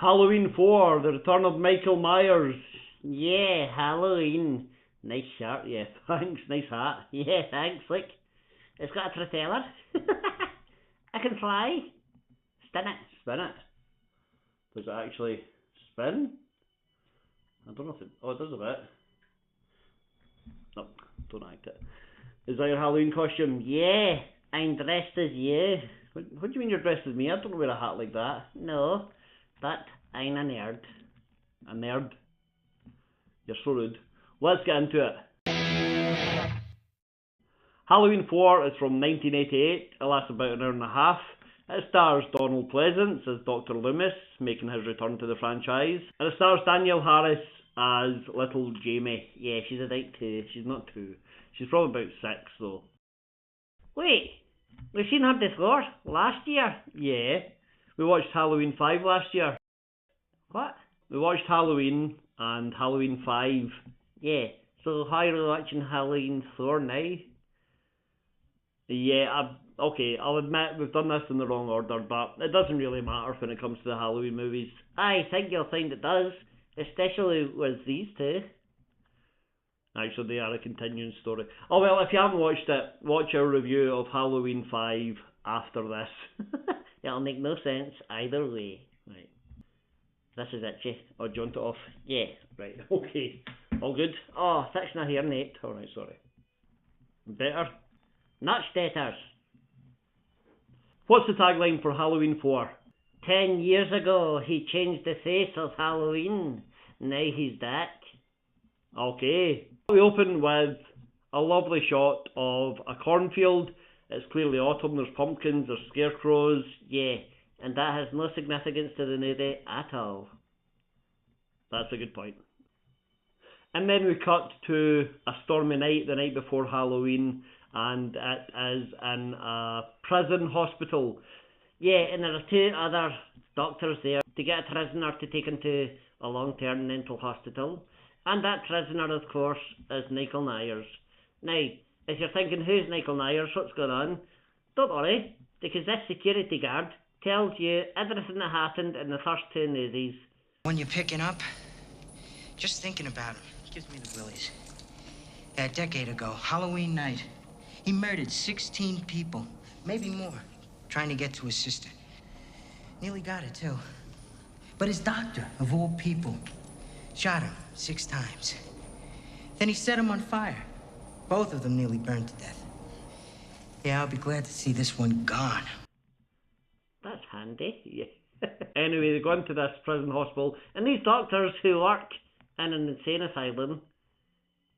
Halloween 4, the return of Michael Myers. Yeah, Halloween. Nice shirt, yeah, thanks. Nice hat. Yeah, thanks, look. It's got a propeller. I can fly. Spin it. Spin it. Does it actually spin? I don't know if it... Oh, it does a bit. No, don't act it. Is that your Halloween costume? Yeah, I'm dressed as you. What do you mean you're dressed as me? I don't wear a hat like that. No, but I'm a nerd. A nerd? You're so rude. Let's get into it. Halloween 4 is from 1988. It lasts about an hour and a half. It stars Donald Pleasance as Dr. Loomis, making his return to the franchise. And it stars Danielle Harris as little Jamie. Yeah, she's about 2. She's not 2. She's probably about 6 though. Wait, we've seen her before. Last year? Yeah. We watched Halloween 5 last year. What? We watched Halloween and Halloween 5. Yeah. So how are we watching Halloween 4 now? Yeah, okay, I'll admit we've done this in the wrong order, but it doesn't really matter when it comes to the Halloween movies. I think you'll find it does, especially with these two. Actually, they are a continuing story. Oh well, if you haven't watched it, watch our review of Halloween 5 after this. It'll make no sense either way. Right. This is itchy. Oh, do you want it off? Yeah, right, okay. All good? Oh, fixing a hairnet. Alright, sorry. Better? Not staters. What's the tagline for Halloween 4? 10 years ago, he changed the face of Halloween. Now he's back. Okay. We open with a lovely shot of a cornfield. It's clearly autumn. There's pumpkins, there's scarecrows. Yeah, and that has no significance to the movie at all. That's a good point. And then we cut to a stormy night, the night before Halloween, and it is in a prison hospital. Yeah, and there are 2 other doctors there to get a prisoner to take into a long-term mental hospital. And that prisoner, of course, is Michael Myers. Now, if you're thinking, who's Michael Myers, what's going on? Don't worry, because this security guard tells you everything that happened in the first 2 movies. When you're picking up, just thinking about him gives me the willies. A decade ago, Halloween night, he murdered 16 people, maybe more, trying to get to his sister. Nearly got it, too. But his doctor, of all people, shot him 6 times. Then he set him on fire. Both of them nearly burned to death. Yeah, I'll be glad to see this one gone. That's handy, yeah. Anyway, they go into this prison hospital, and these doctors who work in an insane asylum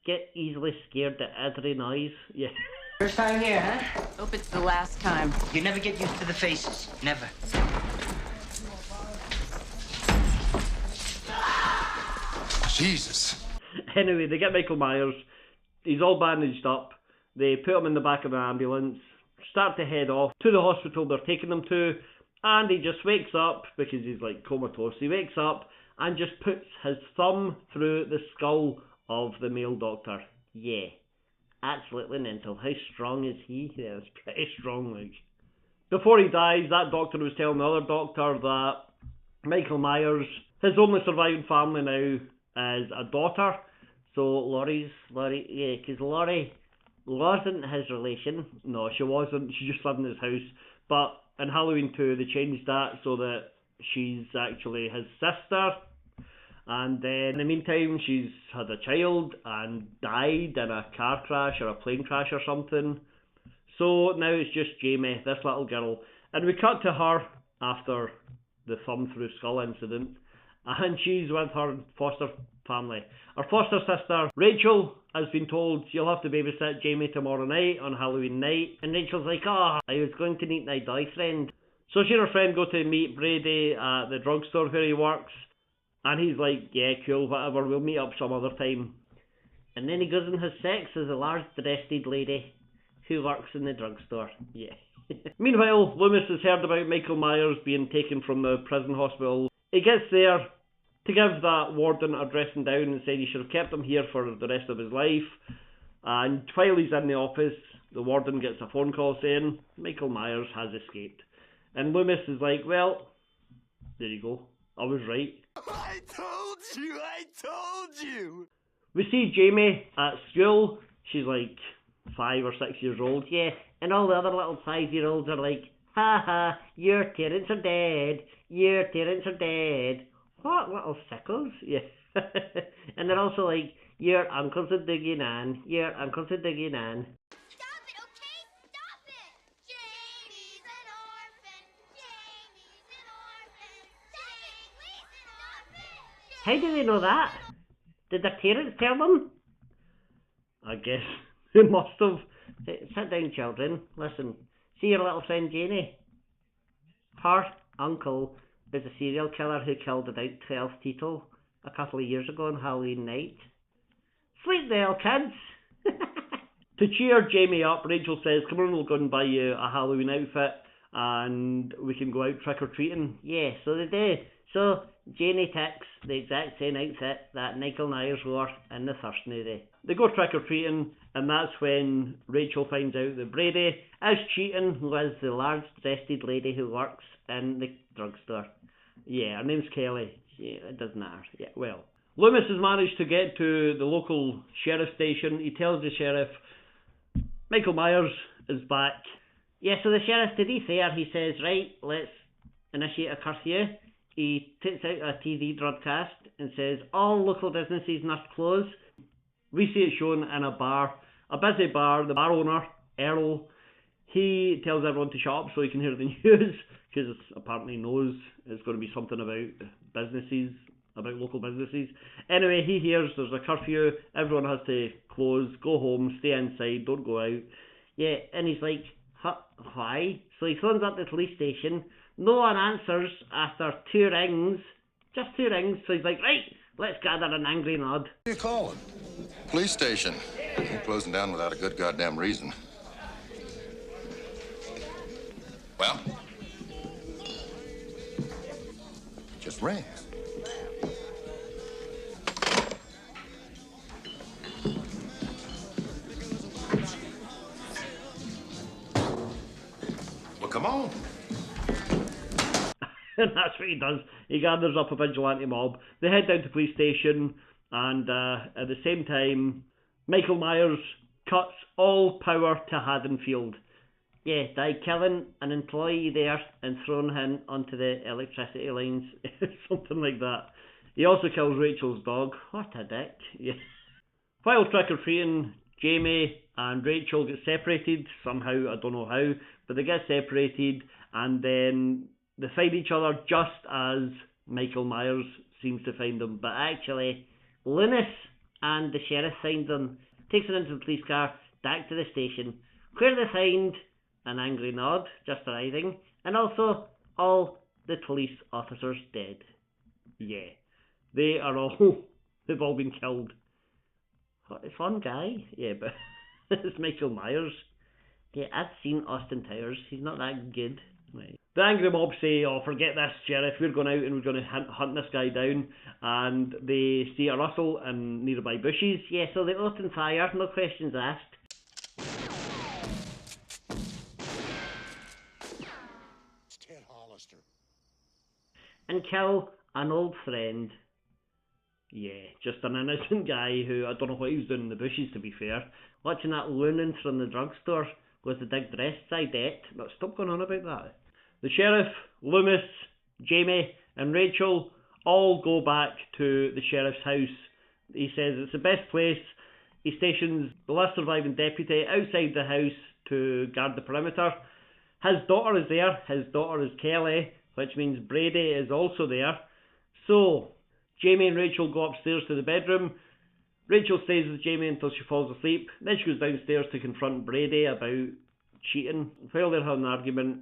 get easily scared at every noise. Yeah. First time here, huh? Hope it's the last time. You never get used to the faces. Never. Jesus. Anyway, they get Michael Myers. He's all bandaged up. They put him in the back of an ambulance, start to head off to the hospital they're taking him to, and he just wakes up, because he's like comatose. He wakes up and just puts his thumb through the skull of the male doctor. Yeah. Absolutely mental. How strong is he? Yeah, it's pretty strong, like. Before he dies, that doctor was telling the other doctor that Michael Myers, his only surviving family now is a daughter. So Laurie, yeah, because Laurie wasn't his relation. No, she wasn't. She just lived in his house. But in Halloween 2, they changed that so that she's actually his sister. And then in the meantime, she's had a child and died in a car crash or a plane crash or something. So now it's just Jamie, this little girl. And we cut to her after the thumb through skull incident. And she's with her foster family. Her foster sister, Rachel, has been told you'll have to babysit Jamie tomorrow night on Halloween night. And Rachel's like, I was going to meet my boyfriend. So she and her friend go to meet Brady at the drugstore where he works. And he's like, yeah, cool, whatever, we'll meet up some other time. And then he goes and has sex as a large-breasted lady who works in the drugstore. Yeah. Meanwhile, Loomis has heard about Michael Myers being taken from the prison hospital. He gets there to give that warden a dressing down and said he should have kept him here for the rest of his life. And while he's in the office, the warden gets a phone call saying Michael Myers has escaped. And Loomis is like, well, there you go. I was right. I told you! We see Jamie at school. She's like 5 or 6 years old. Yeah, and all the other little 5-year-olds are like, ha ha, your parents are dead. Your parents are dead. What little sickles? Yeah. And they're also like, your uncle's a digging Nan. Your uncle's a digging Nan. Stop it, okay? Stop it! Jamie's an orphan. Jamie's an orphan. Stop it, please stop it! How do they know that? Did their parents tell them? I guess they must have. Sit down, children. Listen. See your little friend Janie? Her uncle is a serial killer who killed about 12 people a couple of years ago on Halloween night. Sleep there, kids! To cheer Jamie up, Rachel says, come on, we'll go and buy you a Halloween outfit and we can go out trick-or-treating. Yeah, so they do. So Janie picks the exact same outfit that Michael Myers wore in the first movie. They go trick-or-treating, and that's when Rachel finds out that Brady is cheating with the large-breasted lady who works in the drugstore. Yeah, her name's Kelly. Yeah, it doesn't matter. Yeah, well. Loomis has managed to get to the local sheriff station. He tells the sheriff Michael Myers is back. Yeah, so the sheriff, to be fair, he says, right, let's initiate a curfew. He takes out a TV broadcast and says, all local businesses must close. We see it shown in a bar, a busy bar. The bar owner, Earl, he tells everyone to shut up so he can hear the news, because apparently he knows it's going to be something about businesses, about local businesses. Anyway, he hears there's a curfew, everyone has to close, go home, stay inside, don't go out. Yeah, and he's like, why? So he phones up the police station. No one answers after 2 rings. Just 2 rings. So he's like, right, let's gather an angry nod. What are you calling? Police station. Ain't closing down without a good goddamn reason. Well? Just rings. Well, come on. And that's what he does. He gathers up a vigilante mob. They head down to the police station, and at the same time, Michael Myers cuts all power to Haddonfield. Yeah, by killing an employee there and throwing him onto the electricity lines. Something like that. He also kills Rachel's dog. What a dick. Yeah. While trick-or-treating, Jamie and Rachel get separated. Somehow, I don't know how, but they get separated, and then they find each other just as Michael Myers seems to find them. But actually, Loomis and the sheriff find them, takes them into the police car, back to the station, where they find an angry Nod just arriving, and also all the police officers dead. Yeah, they are all, they've all been killed. What a fun guy. Yeah, but it's Michael Myers. Yeah, I've seen Austin Towers. He's not that good. Right. The angry mob say, oh, forget this, sheriff, we're going out and we're going to hunt this guy down. And they see a rustle in nearby bushes. Yeah, so they open fire, no questions asked. It's Ted Hollister. And kill an old friend. Yeah, just an innocent guy who, I don't know what he was doing in the bushes, to be fair. Watching that loonies from the drugstore with the big breasts, I bet. But stop going on about that. The sheriff, Loomis, Jamie and Rachel all go back to the sheriff's house. He says it's the best place. He stations the last surviving deputy outside the house to guard the perimeter. His daughter is there. His daughter is Kelly, which means Brady is also there. So Jamie and Rachel go upstairs to the bedroom. Rachel stays with Jamie until she falls asleep. Then she goes downstairs to confront Brady about cheating. While they're having an argument,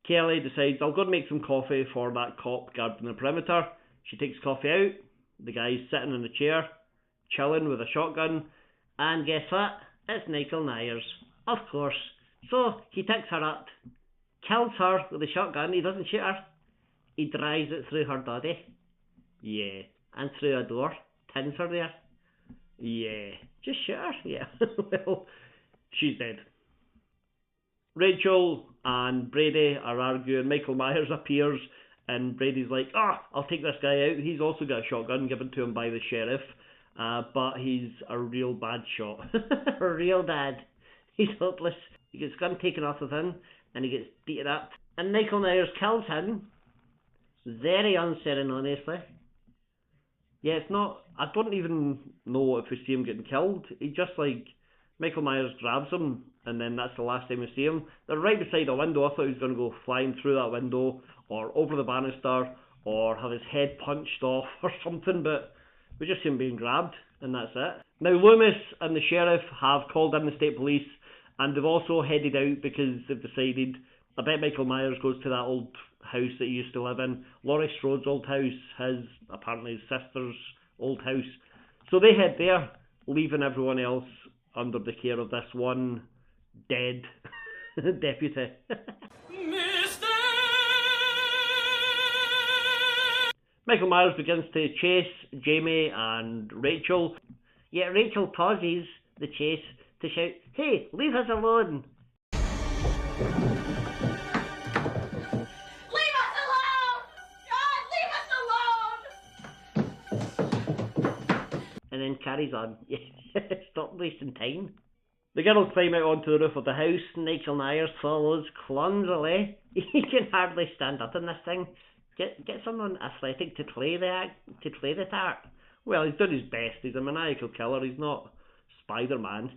Kelly decides, I'll go and make some coffee for that cop guarding the perimeter. She takes coffee out. The guy's sitting in a chair, chilling with a shotgun. And guess what? It's Michael Myers. Of course. So he picks her up, kills her with a shotgun. He doesn't shoot her. He drives it through her body. Yeah. And through a door. Pins her there. Yeah. Just shoot her. Yeah. Well, she's dead. Rachel and Brady are arguing. Michael Myers appears and Brady's like, I'll take this guy out. He's also got a shotgun given to him by the sheriff, but he's a real bad shot. Real bad. He's hopeless. He gets gun taken off of him, and he gets beaten up. And Michael Myers kills him, very unceremoniously. Yeah, it's not, I don't even know if we see him getting killed. He just Michael Myers grabs him, and then that's the last time we see him. They're right beside a window. I thought he was going to go flying through that window, or over the banister, or have his head punched off or something, but we just see him being grabbed, and that's it. Now Loomis and the sheriff have called in the state police, and they've also headed out because they've decided, I bet Michael Myers goes to that old house that he used to live in. Laurie Strode's old house, apparently his sister's old house. So they head there, leaving everyone else under the care of this one dead deputy. Michael Myers begins to chase Jamie and Rachel. Yet Rachel pauses the chase to shout, "Hey, leave us alone!" Leave us alone! God, leave us alone! And then carries on. Stop wasting time. The girls climb out onto the roof of the house. Michael Myers follows clumsily. He can hardly stand up in this thing. Get someone athletic to play the part. Well, he's done his best. He's a maniacal killer. He's not Spider-Man.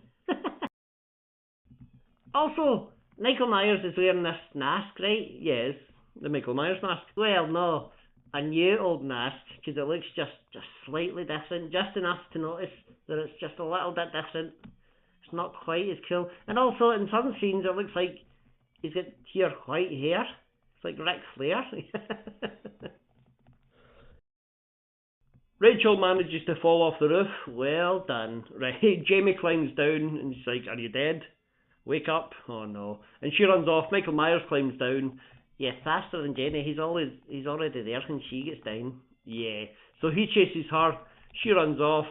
Also, Michael Myers is wearing this mask, right? Yes, the Michael Myers mask. Well, no, a new old mask, because it looks just slightly different, just enough to notice that it's just a little bit different. It's not quite as cool. And also, in some scenes, it looks like he's got pure white hair. It's like Ric Flair. Rachel manages to fall off the roof. Well done. Right, Jamie climbs down and she's like, "Are you dead? Wake up." Oh no. And she runs off. Michael Myers climbs down. Yeah, faster than Jenny. He's already there when she gets down. Yeah. So he chases her. She runs off.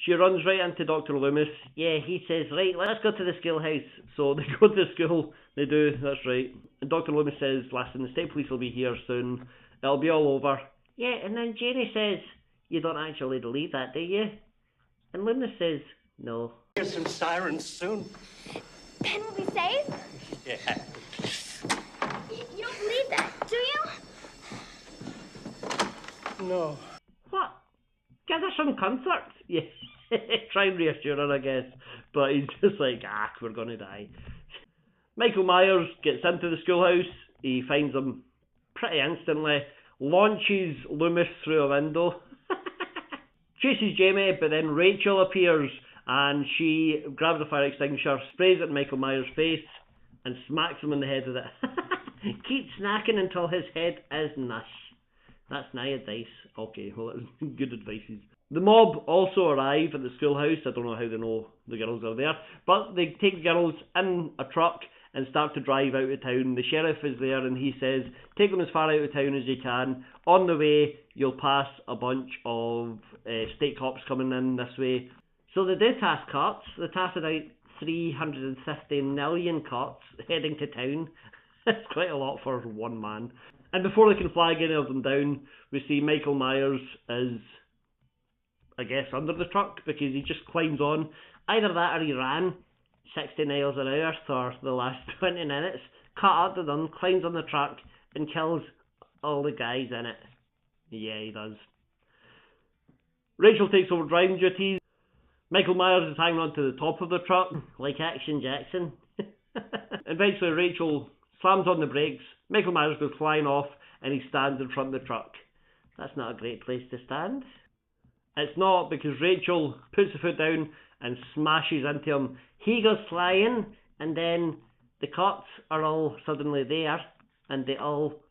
She runs right into Dr. Loomis. Yeah, he says, "Right, let's go to the schoolhouse." So they go to the school. They do, that's right. And Dr. Loomis says, "Listen, the state police will be here soon. It'll be all over." Yeah, and then Jenny says, "You don't actually believe that, do you?" And Loomis says, "No." Hear some sirens soon. Ben will be safe? Yeah. You don't believe that, do you? No. What? Give her some comfort. Yeah. Try and reassure her, I guess. But he's just like, we're gonna die. Michael Myers gets into the schoolhouse. He finds them pretty instantly. Launches Loomis through a window. Chases Jamie, but then Rachel appears and she grabs a fire extinguisher, sprays it in Michael Myers' face, and smacks him in the head with it. Keep snacking until his head is nush. That's my advice. Okay, well, that's good advices. The mob also arrive at the schoolhouse. I don't know how they know the girls are there, but they take the girls in a truck and start to drive out of town. The sheriff is there and he says, take them as far out of town as you can. On the way, you'll pass a bunch of state cops coming in this way. So they do task cops. They task about 350 million cops heading to town. It's quite a lot for one man. And before they can flag any of them down, we see Michael Myers is, I guess, under the truck because he just climbs on. Either that or he ran 60 miles an hour for the last 20 minutes, caught up to them, climbs on the truck, and kills all the guys in it. Yeah, he does. Rachel takes over driving duties. Michael Myers is hanging on to the top of the truck, like Action Jackson. Eventually, Rachel slams on the brakes. Michael Myers goes flying off, and he stands in front of the truck. That's not a great place to stand. It's not, because Rachel puts the foot down and smashes into him. He goes flying, and then the cops are all suddenly there, and they all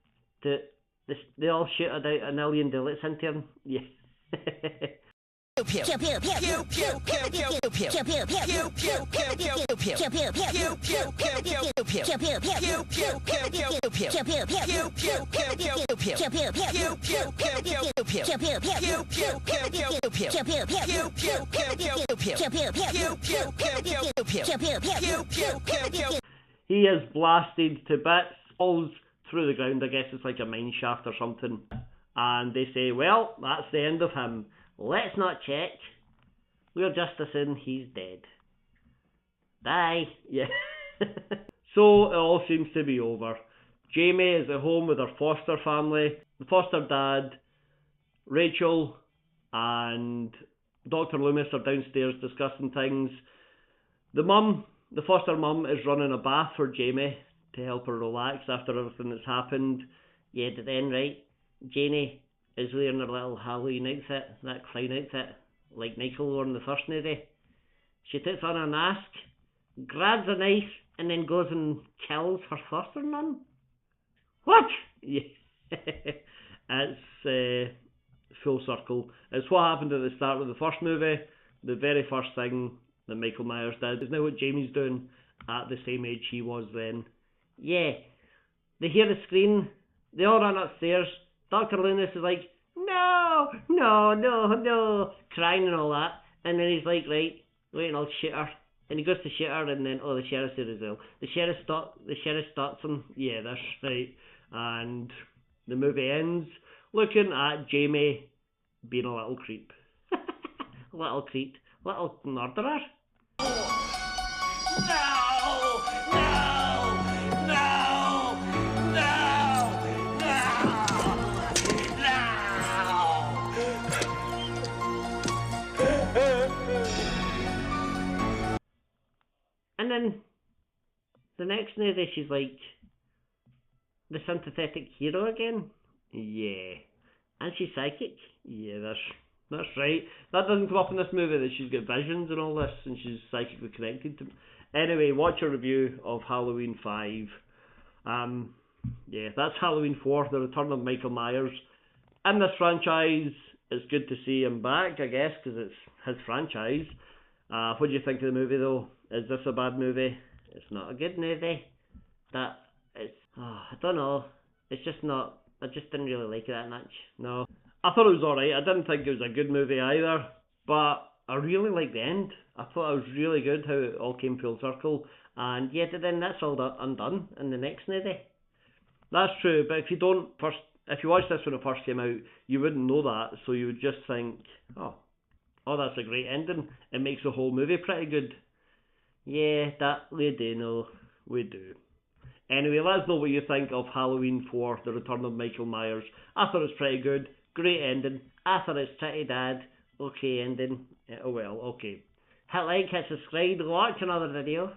shoot out a million bullets into him. Yeah. He is blasted to bits, falls through the ground. I guess it's like a mine shaft or something. And they say, well, that's the end of him. Let's not check. We're just assuming he's dead. Bye. Yeah. So it all seems to be over. Jamie is at home with her foster family. The foster dad, Rachel, and Dr. Loomis are downstairs discussing things. The foster mum, is running a bath for Jamie to help her relax after everything that's happened. Yeah, but then, right, Janie is wearing her little Halloween outfit, that clown outfit, like Michael wore in the first movie. She puts on a mask, grabs a knife, and then goes and kills her foster nun. What? Yeah. It's full circle. It's what happened at the start of the first movie. The very first thing that Michael Myers did is now what Jamie's doing at the same age he was then. Yeah. They hear the scream. They all run upstairs. Dr. Loomis is like, no, crying and all that. And then he's like, right, wait, and I'll shoot her. And he goes to shoot her, and then, the sheriff's there as well. The sheriff stops him. Yeah, that's right. And the movie ends looking at Jamie being a little creep. Little murderer. And then the next movie she's like the sympathetic hero again. Yeah. And she's psychic. Yeah, that's right. That doesn't come up in this movie, that she's got visions and all this and she's psychically connected to. Anyway, watch a review of Halloween 5. Yeah, that's Halloween 4, the return of Michael Myers. In this franchise, it's good to see him back, I guess, because it's his franchise. What do you think of the movie though? Is this a bad movie? It's not a good movie. I don't know. It's just not. I just didn't really like it that much. No. I thought it was alright. I didn't think it was a good movie either. But I really liked the end. I thought it was really good how it all came full circle. And yet then that's all undone in the next movie. That's true, but if you watched this when it first came out, you wouldn't know that, so you would just think, oh, that's a great ending. It makes the whole movie pretty good. Yeah, that we do know. We do. Anyway, let us know what you think of Halloween 4, The Return of Michael Myers. I thought it was pretty good. Great ending. I thought it's pretty bad. Okay ending. Oh well, okay. Hit like, hit subscribe, watch another video.